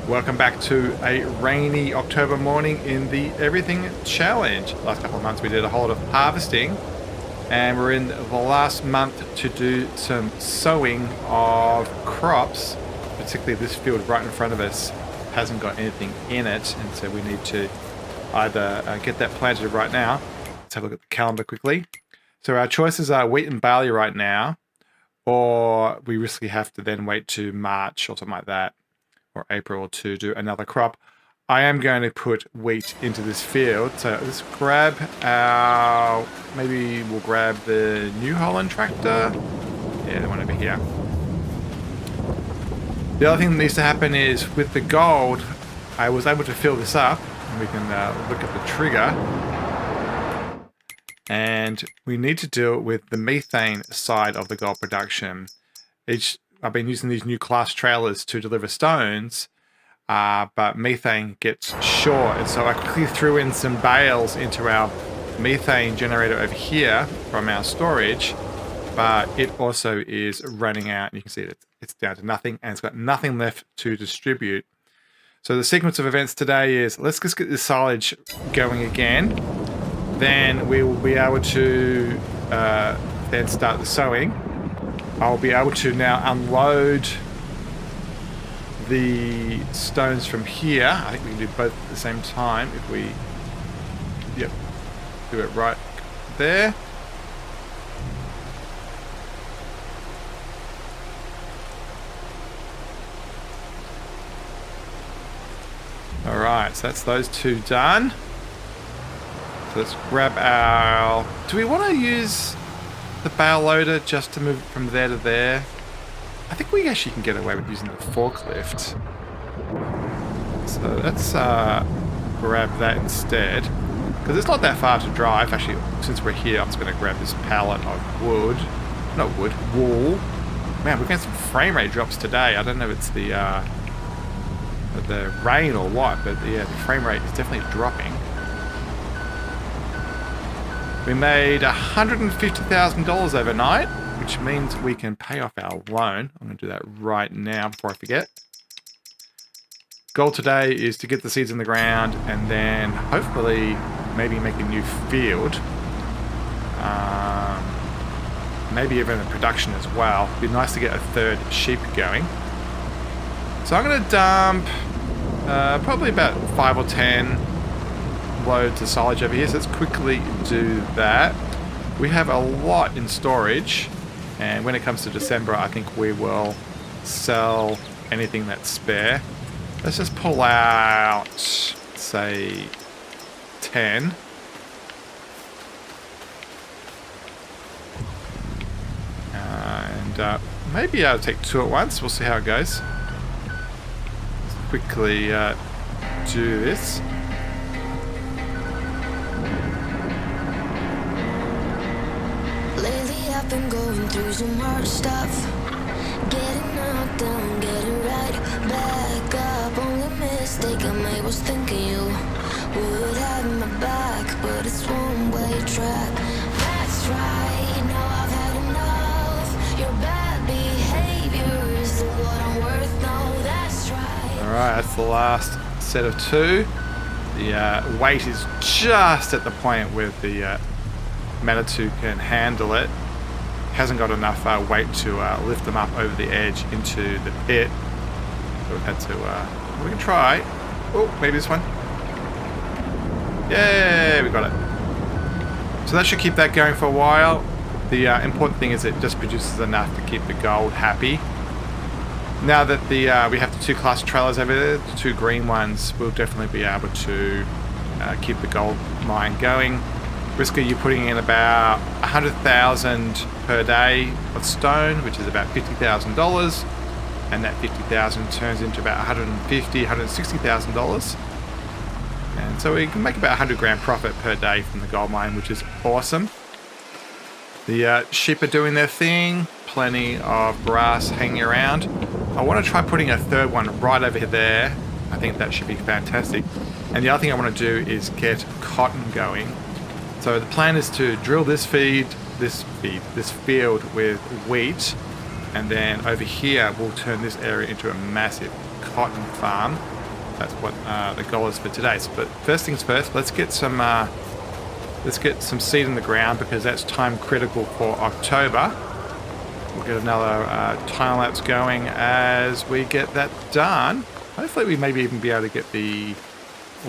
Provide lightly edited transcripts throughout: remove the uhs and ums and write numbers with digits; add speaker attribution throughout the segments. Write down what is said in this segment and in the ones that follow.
Speaker 1: Welcome back to a rainy October morning in the Everything Challenge. Last couple of months we did a whole lot of harvesting, and we're in the last month to do some sowing of crops. Particularly this field right in front of us hasn't got anything in it, and so we need to either get that planted right now. Let's have a look at the calendar quickly. So our choices are wheat and barley right now, or we riskily have to then wait to March or something like that, or April to do another crop. I am going to put wheat into this field. So let's grab our, maybe we'll grab the New Holland tractor. Yeah, the one over here. The other thing that needs to happen is with the gold, I was able to fill this up, and we can look at the trigger. And we need to deal with the methane side of the gold production. I've been using these new class trailers to deliver stones, but methane gets short. And so I quickly threw in some bales into our methane generator over here from our storage, but it also is running out. And you can see it's down to nothing, and it's got nothing left to distribute. So the sequence of events today is, let's just get this silage going again. Then we will be able to then start the sowing. I'll be able to now unload the stones from here. I think we can do both at the same time if we, yep, do it right there. All right, so that's those two done. So let's grab our, do we want to use the bale loader just to move from there to there? I think we actually can get away with using the forklift. So let's grab that instead, because it's not that far to drive. Actually, since we're here, I'm just going to grab this pallet of wool. Man, we're getting some frame rate drops today. I don't know if it's the rain or what, but yeah, the frame rate is definitely dropping. We made $150,000 overnight, which means we can pay off our loan. I'm going to do that right now before I forget. Goal today is to get the seeds in the ground and then hopefully maybe make a new field. Maybe even a production as well. It'd be nice to get a third sheep going. So I'm going to dump probably about 5 or 10 loads of silage over here, so let's quickly do that. We have a lot in storage, and when it comes to December, I think we will sell anything that's spare. Let's just pull out, say, 10. And maybe I'll take 2 at once. We'll see how it goes. Let's quickly do this.
Speaker 2: I've been going through some hard stuff, getting knocked down, getting right back up. Only mistake I made was thinking you would have my back, but it's one-way track. That's right, now I've had enough. Your bad behavior isn't what I'm worth, no, that's right.
Speaker 1: Alright, that's the last set of 2. The weight is just at the point where the Manitou can handle it. Hasn't got enough weight to lift them up over the edge into the pit. So we've had to, we can try. Oh, maybe this one. Yay, we got it. So that should keep that going for a while. The important thing is it just produces enough to keep the gold happy. Now that we have the 2 class trailers over there, the 2 green ones, we'll definitely be able to keep the gold mine going. Risk of you putting in about 100,000 per day of stone, which is about $50,000, and that $50,000 turns into about $150,000, $160,000, and so we can make about 100 grand profit per day from the gold mine, which is awesome. The sheep are doing their thing, plenty of grass hanging around. I want to try putting a 3rd one right over there. I think that should be fantastic. And the other thing I want to do is get cotton going. So the plan is to drill this field with wheat, and then over here we'll turn this area into a massive cotton farm. That's what the goal is for today. But first things first, let's get some seed in the ground because that's time critical for October. We'll get another time lapse going as we get that done. Hopefully we maybe even be able to get the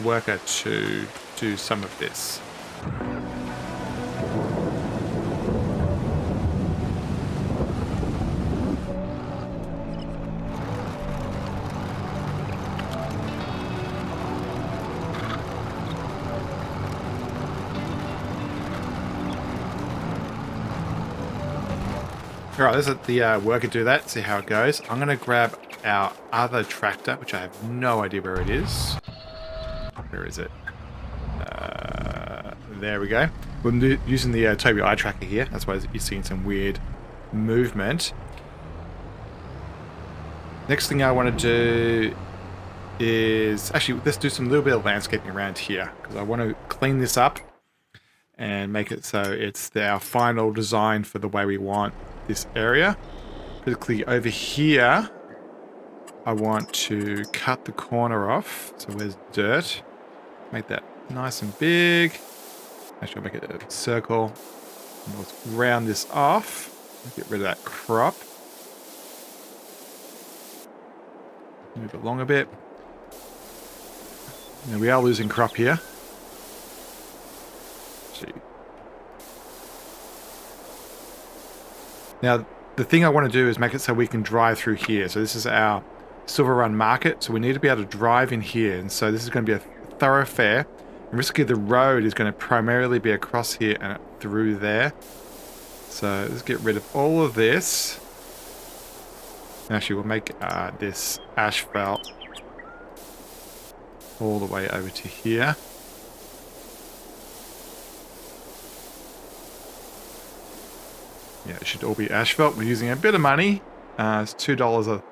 Speaker 1: worker to do some of this. Alright, let's let the worker do that, see how it goes. I'm going to grab our other tractor, which I have no idea where it is. Where is it? There we go. We're using the Tobii Eye Tracker here. That's why you're seeing some weird movement. Next thing I want to do is... Actually, let's do some little bit of landscaping around here. Because I want to clean this up and make it so it's our final design for the way we want this area. Particularly over here, I want to cut the corner off. So where's dirt? Make that nice and big. Actually, I'll make it a circle. And let's round this off. Get rid of that crop. Move it along a bit. Now we are losing crop here. Now, the thing I want to do is make it so we can drive through here. So this is our Silver Run Market. So we need to be able to drive in here. And so this is going to be a thoroughfare. And basically the road is going to primarily be across here and through there. So let's get rid of all of this. Actually, we'll make this asphalt all the way over to here. Yeah, it should all be asphalt. We're using a bit of money. It's $2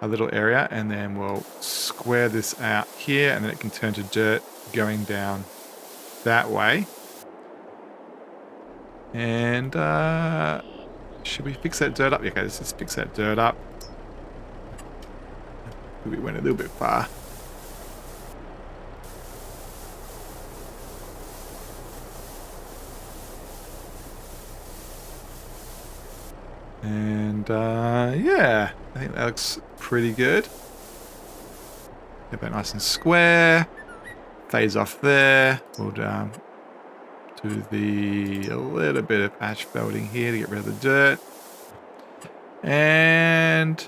Speaker 1: a little area. And then we'll square this out here. And then it can turn to dirt going down that way. And should we fix that dirt up? Okay, let's just fix that dirt up. We went a little bit far. And yeah, I think that looks pretty good. Get that nice and square. Phase off there. We'll do a little bit of asphalting here to get rid of the dirt. And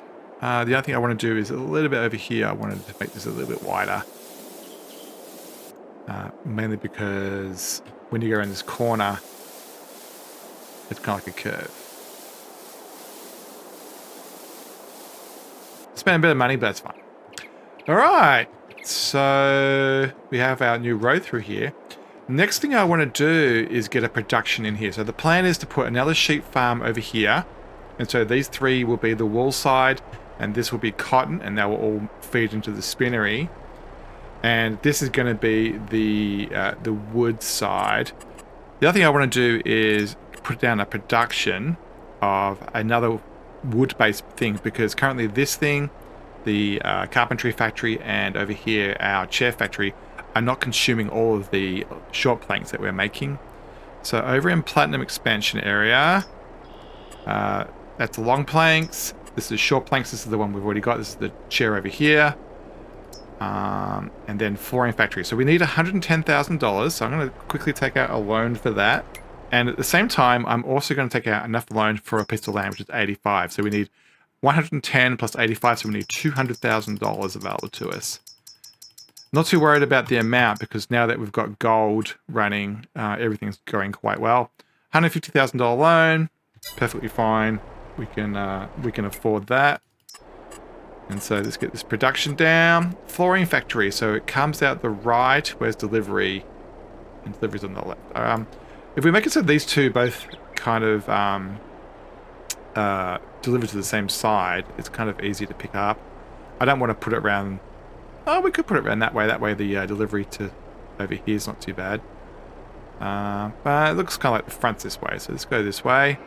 Speaker 1: the other thing I want to do is a little bit over here. I wanted to make this a little bit wider. Mainly because when you go around this corner, it's kind of like a curve. Spend a bit of money, but that's fine. Alright, so we have our new road through here. Next thing I want to do is get a production in here. So the plan is to put another sheep farm over here. And so these three will be the wool side, and this will be cotton, and they will all feed into the spinnery. And this is going to be the wood side. The other thing I want to do is put down a production of another wood-based thing, because currently this thing, the carpentry factory, and over here our chair factory are not consuming all of the short planks that we're making. So over in Platinum Expansion area, that's the long planks. This is short planks. This is the one we've already got. This is the chair over here. And then flooring factory. So we need $110,000. So I'm going to quickly take out a loan for that. And at the same time, I'm also going to take out enough loan for a piece of land, which is 85. So we need 110 plus 85. So we need $200,000 available to us. Not too worried about the amount, because now that we've got gold running, everything's going quite well. $150,000 loan, perfectly fine. We can afford that. And so let's get this production down. Flooring factory. So it comes out the right. Where's delivery? And delivery's on the left. If we make it so these two both kind of deliver to the same side, it's kind of easy to pick up. I don't want to put it around. Oh, we could put it around that way. That way the delivery to over here is not too bad. But it looks kind of like the front's this way. So let's go this way.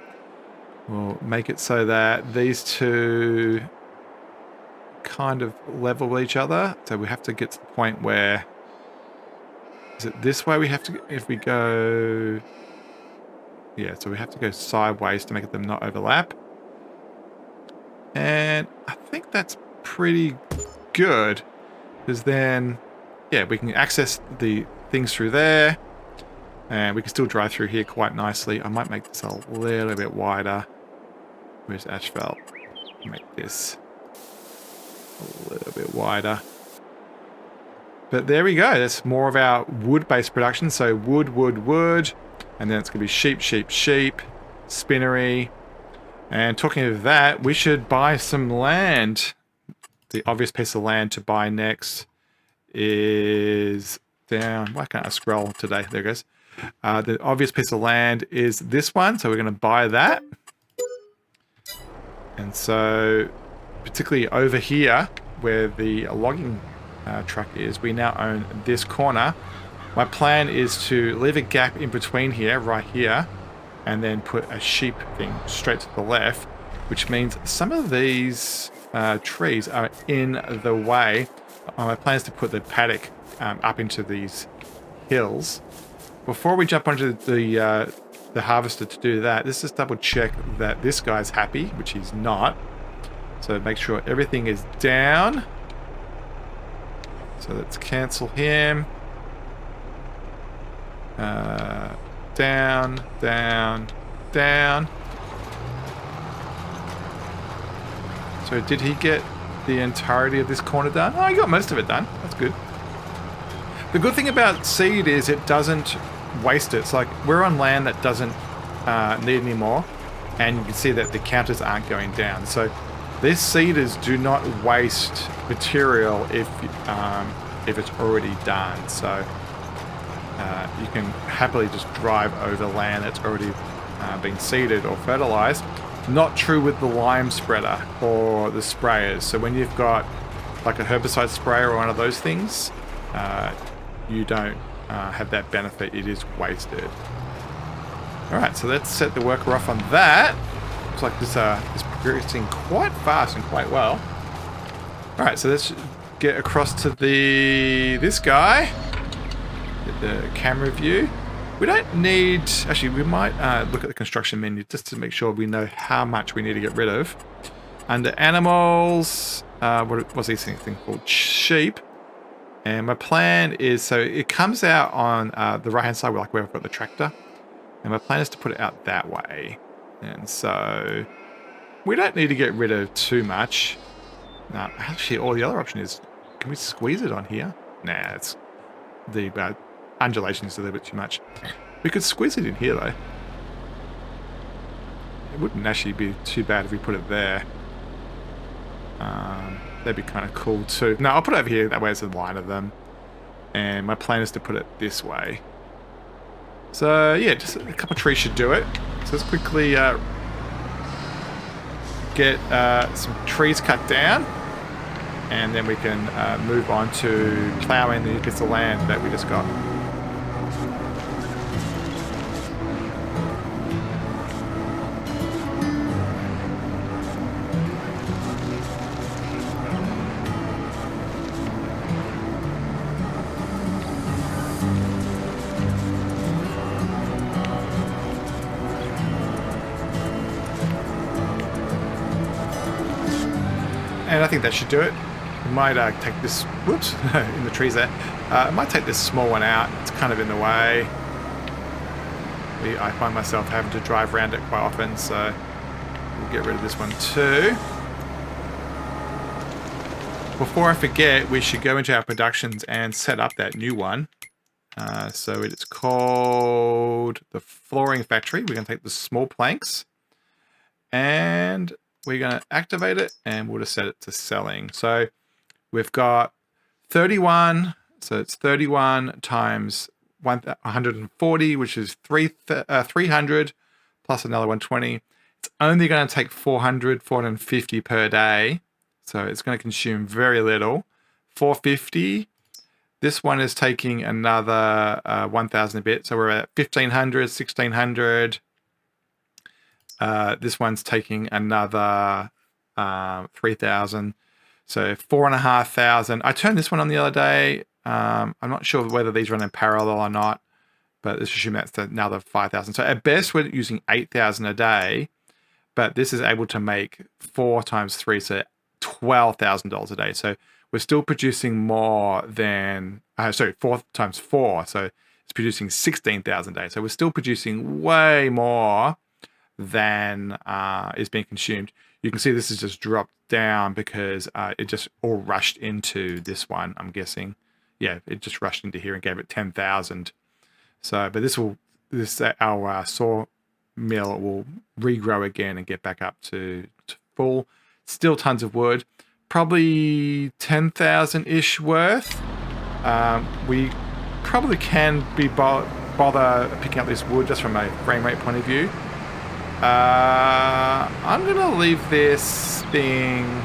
Speaker 1: We'll make it so that these two kind of level with each other. So we have to get to the point where, is it this way we have to, if we go, yeah, so we have to go sideways to make them not overlap. And I think that's pretty good, because then, yeah, we can access the things through there, and we can still drive through here quite nicely. I might make this a little bit wider. Where's asphalt? Make this a little bit wider. But there we go. That's more of our wood-based production. So wood, wood, wood. And then it's going to be sheep, sheep, sheep. Spinnery. And talking of that, we should buy some land. The obvious piece of land to buy next is down. Why can't I scroll today? There it goes. The obvious piece of land is this one. So we're going to buy that. And so, particularly over here, where the logging truck is, we now own this corner. My plan is to leave a gap in between here, right here, and then put a sheep thing straight to the left, which means some of these trees are in the way. My plan is to put the paddock up into these hills. Before we jump onto the harvester to do that, let's just double check that this guy's happy, which he's not. So make sure everything is down. So let's cancel him. Down, down, down. So did he get the entirety of this corner done? Oh, he got most of it done. That's good. The good thing about seed is it doesn't waste it. It's like we're on land that doesn't need any more, and you can see that the counters aren't going down. So these seeders do not waste material if it's already done. So you can happily just drive over land that's already been seeded or fertilized. Not true with the lime spreader or the sprayers. So when you've got like a herbicide sprayer or one of those things, you don't have that benefit. It is wasted. Alright, so let's set the worker off on that. Looks like this is progressing quite fast and quite well. Alright, so let's get across to this guy. Get the camera view. We don't need... Actually, we might look at the construction menu just to make sure we know how much we need to get rid of. Under animals, what's this thing called? Sheep. And my plan is, so it comes out on the right-hand side, like where I've got the tractor. And my plan is to put it out that way. And so we don't need to get rid of too much. No, actually, all the other option is, can we squeeze it on here? Nah, it's the undulation is a little bit too much. We could squeeze it in here, though. It wouldn't actually be too bad if we put it there. That'd be kind of cool too. No, I'll put it over here. That way it's a line of them. And my plan is to put it this way. So yeah, just a couple of trees should do it. So let's quickly get some trees cut down. And then we can move on to plowing the bits of land that we just got. And I think that should do it. I might take this, whoops, in the trees there. I might take this small one out. It's kind of in the way. I find myself having to drive around it quite often, so we'll get rid of this one too. Before I forget, we should go into our productions and set up that new one. So it's called the Flooring Factory. We're going to take the small planks and we're going to activate it, and we'll just set it to selling. So we've got 31, so it's 31 times 140, which is 300 plus another 120. It's only going to take 450 per day, so it's going to consume very little. 450. This one is taking another 1,000 a bit, so we're at 1,500, 1,600. This one's taking another 3,000. So 4,500. I turned this one on the other day. I'm not sure whether these run in parallel or not, but let's assume that's another 5,000. So at best, we're using 8,000 a day, but this is able to make 4 times 3, so $12,000 a day. So we're still producing more than, 4 times 4. So it's producing 16,000 a day. So we're still producing way more than is being consumed. You can see this has just dropped down because it just all rushed into this one, I'm guessing. Yeah, it just rushed into here and gave it 10,000. So, but our saw mill will regrow again and get back up to full. Still tons of wood, probably 10,000-ish worth. We probably can be bother picking up this wood just from a frame rate point of view. I'm gonna leave this thing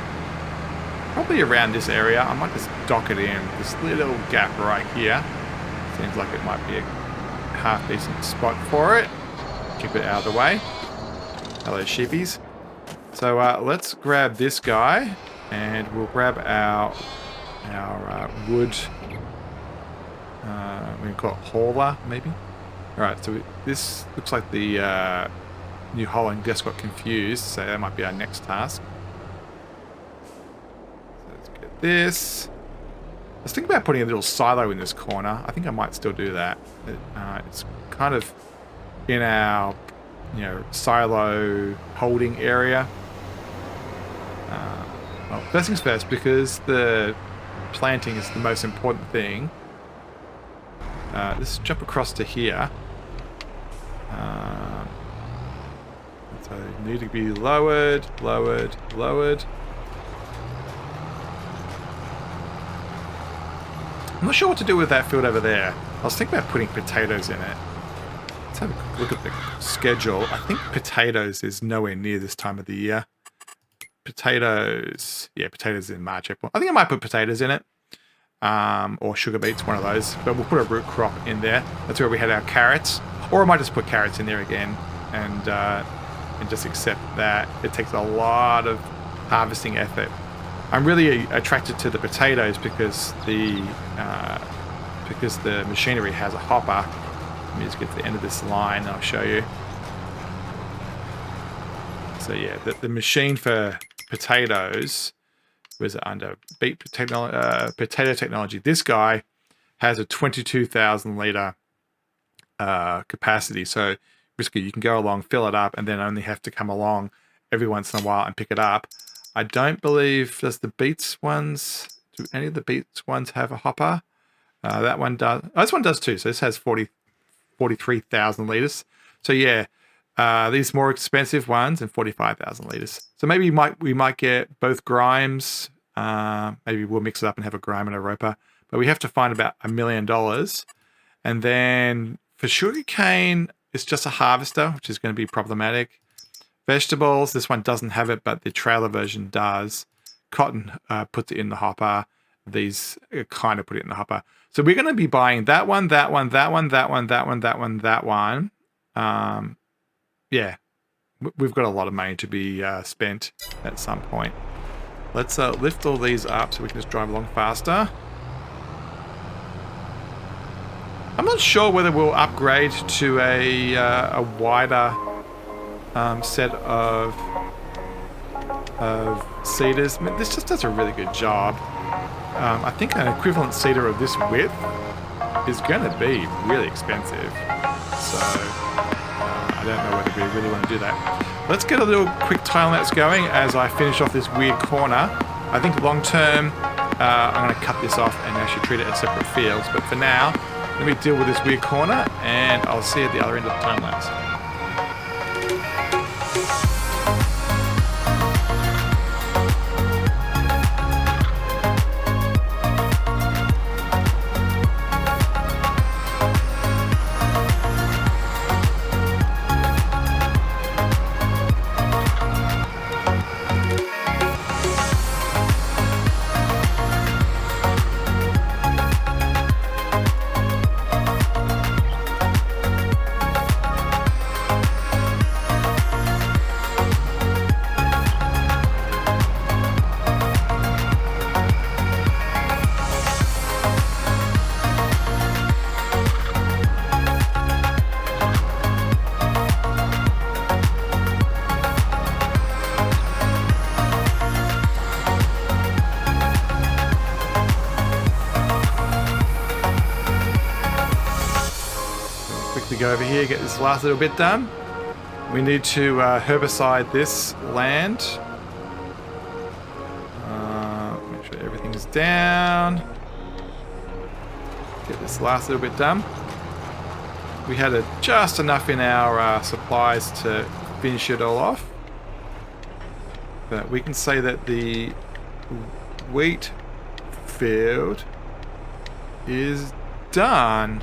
Speaker 1: probably around this area. I might just dock it in this little gap right here. Seems like it might be a half decent spot for it. Keep it out of the way. Hello, sheepies. So let's grab this guy, and we'll grab our wood. We can call it hauler, maybe. All right. So this looks like the New Holland just got confused, so that might be our next task. So let's get this. Let's think about putting a little silo in this corner. I think I might still do that. It's kind of in our, silo holding area. Well, first things first, because the planting is the most important thing. Let's jump across to here. So they need to be lowered. I'm not sure what to do with that field over there. I was thinking about putting potatoes in it. Let's have a quick look at the schedule. I think potatoes is nowhere near this time of the year. Potatoes. Yeah, potatoes in March, April. I think I might put potatoes in it. Or sugar beets, one of those. But we'll put a root crop in there. That's where we had our carrots. Or I might just put carrots in there again and just accept that it takes a lot of harvesting effort. I'm really attracted to the potatoes because the machinery has a hopper. Let me just get to the end of this line and I'll show you. So yeah, the machine for potatoes was under potato technology. This guy has a 22,000 litre capacity. So basically you can go along, fill it up, and then only have to come along every once in a while and pick it up. I don't believe, do any of the beets ones have a hopper? That one does. Oh, this one does too. So this has 43,000 litres. So yeah, these more expensive ones and 45,000 litres. So maybe we might get both grimes. Maybe we'll mix it up and have a grime and a roper. But we have to find about $1 million. And then for sugarcane, it's just a harvester, which is going to be problematic. Vegetables, this one doesn't have it, but the trailer version does. Cotton puts it in the hopper. These kind of put it in the hopper. So we're going to be buying that one. Yeah, we've got a lot of money to be spent at some point. Let's lift all these up so we can just drive along faster. I'm not sure whether we'll upgrade to a wider set of seeders. I mean, this just does a really good job. I think an equivalent seeder of this width is going to be really expensive. So I don't know whether we really want to do that. Let's get a little quick time lapse going as I finish off this weird corner. I think long term, I'm going to cut this off and actually treat it as separate fields. But for now, let me deal with this weird corner and I'll see you at the other end of the time lapse. go over here, get this last little bit done. We need to herbicide this land. Make sure everything's down. Get this last little bit done. We had just enough in our supplies to finish it all off. But we can say that the wheat field is done.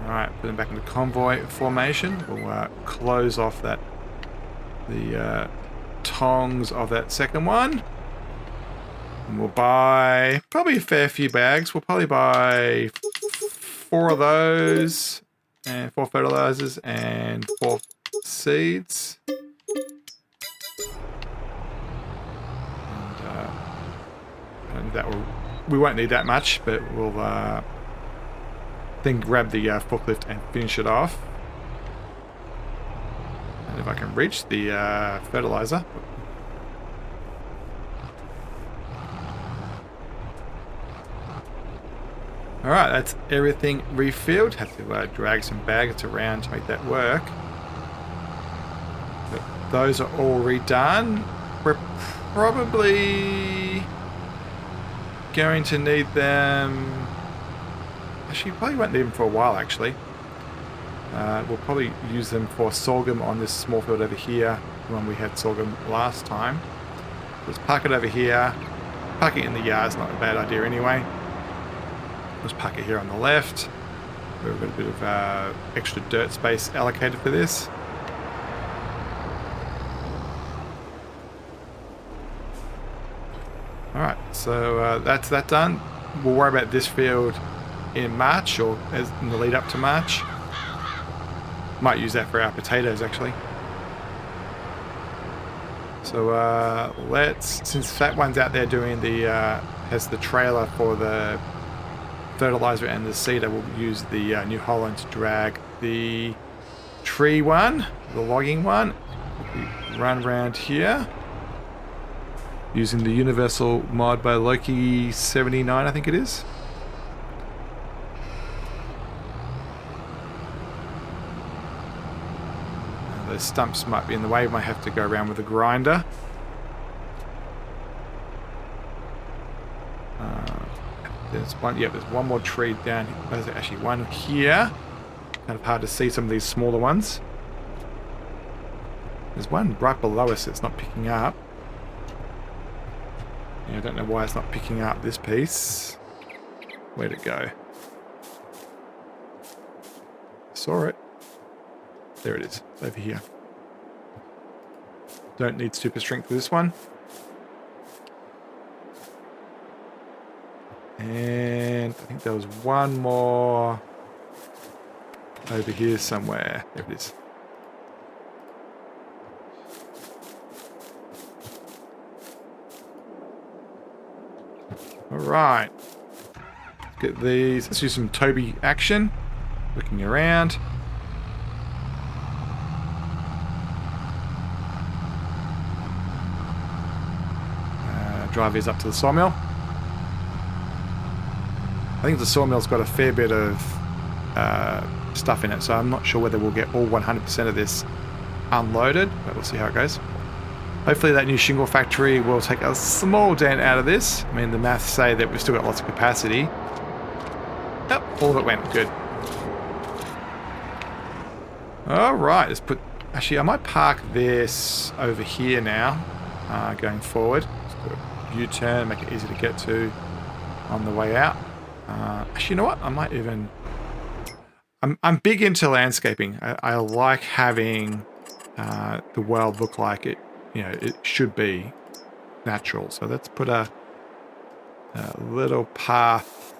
Speaker 1: Alright, put them back into convoy formation. We'll close off the tongs of that second one. And we'll buy probably a fair few bags. We'll probably buy 4 of those, and 4 fertilizers, and 4 seeds. And that we won't need that much, but we'll then grab the forklift and finish it off. And if I can reach the fertilizer. Alright, that's everything refilled. Have to drag some bags around to make that work. But those are all redone. We're probably going to need them. Actually, probably won't need them for a while, actually. We'll probably use them for sorghum on this small field over here, when we had sorghum last time. Let's park it over here. Park it in the yard's not a bad idea anyway. Let's park it here on the left. We've got a bit of extra dirt space allocated for this. Alright, so that's that done. We'll worry about this field in March, or as in the lead up to March. Might use that for our potatoes, actually. So let's, since that one's out there doing the, has the trailer for the fertilizer and the seeder, we'll use the New Holland to drag the tree one, the logging one. We run around here using the universal mod by Loki 79, I think it is. Those stumps might be in the way. We might have to go around with a grinder. There's one. Yeah, there's one more tree down here. There's actually one here. Kind of hard to see some of these smaller ones. There's one right below us that's not picking up. Yeah, I don't know why it's not picking up this piece. Where'd it go? Saw it. There it is, over here. Don't need super strength for this one. And I think there was one more over here somewhere. There it is. Alright. Let's get these. Let's do some Tobii action. Looking around. Drive these up to the sawmill. I think the sawmill's got a fair bit of stuff in it, so I'm not sure whether we'll get all 100% of this unloaded, but we'll see how it goes. Hopefully that new shingle factory will take a small dent out of this. I mean, the maths say that we've still got lots of capacity. Yep, all of it went good. Alright, let's put... Actually, I might park this over here now, going forward. U-turn, make it easy to get to on the way out. Actually, you know what? I might even... I'm big into landscaping. I like having the world look like it, you know, it should be natural. So let's put a little path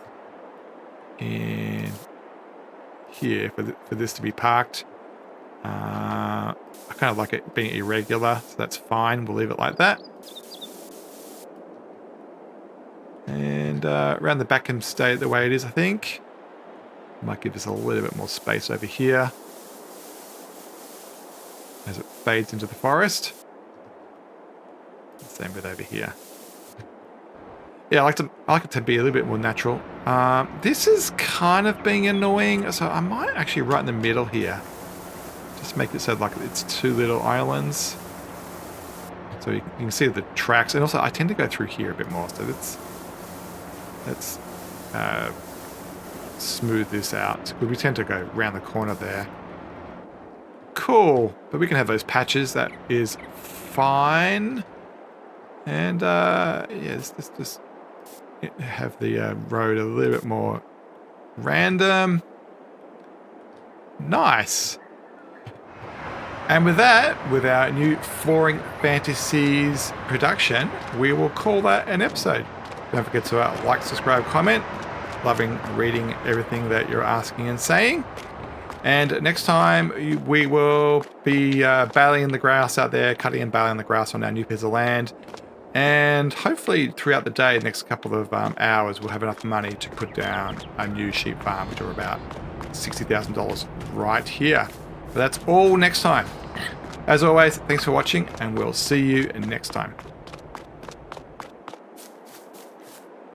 Speaker 1: in here for this to be parked. I kind of like it being irregular, so that's fine. We'll leave it like that. And around the back can stay the way it is, I think. Might give us a little bit more space over here as it fades into the forest. Same bit over here. Yeah, I like it to be a little bit more natural. This is kind of being annoying, so I might actually right in the middle here. Just make it so like it's two little islands. So you can see the tracks, and also I tend to go through here a bit more. So let's smooth this out, because we tend to go around the corner there. Cool, but we can have those patches. That is fine. And yeah, let's just have the road a little bit more random. Nice. And with that, with our new Flooring Fantasies production, we will call that an episode. Don't forget to like, subscribe, comment. Loving reading everything that you're asking and saying. And next time, we will be baling the grass out there, cutting and baling the grass on our new piece of land. And hopefully throughout the day, the next couple of hours, we'll have enough money to put down a new sheep farm, which are about $60,000 right here. But that's all next time. As always, thanks for watching, and we'll see you next time.